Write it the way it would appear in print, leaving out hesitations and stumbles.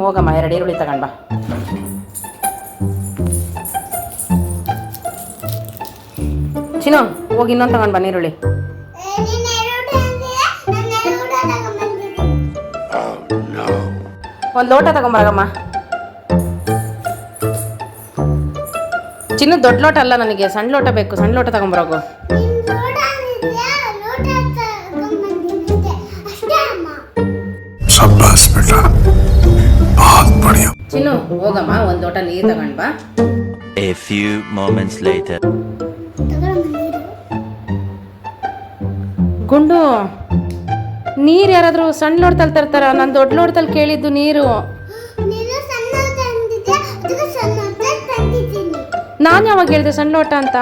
ಹೋಗಮ್ಮ 2 ಈರುಳ್ಳಿ ತಗೊಂಡ್ ಬಾ. ಚಿನ್ನು ಹೋಗಿ ಇನ್ನೊಂದು ತಗೊಂಡ್ ಬಾ ನೀರುಳ್ಳಿ. ಒಂದು ಲೋಟ ತಗೊಂಬರಗಮ್ಮ. ಚಿನ್ನು ದೊಡ್ಡ ಲೋಟ ಅಲ್ಲ, ನನಗೆ ಸಣ್ಣ ಲೋಟ ಬೇಕು. ಸಣ್ಣ ಲೋಟ ತಗೊಂಬರೋಗು. ಚಿನ್ನು ಹೋಗಮ್ಮ, ಒಂದು ಲೋಟ ನೀರು ತಗೊಂಡ್ ಬಾ. A few moments later. ಗುಂಡು, ನೀರು ಯಾರಾದರೂ ಸಣ್ಣ ಲೋಟದಲ್ಲಿ ತರ್ತಾರ? ನಾನು ದೊಡ್ಡ ಲೋಟದಲ್ಲಿ ಕೇಳಿದ್ದು ನೀರು. ನಾನು ಯಾವಾಗ ಹೇಳಿದೆ ಸಣ್ಣ ಲೋಟ ಅಂತ?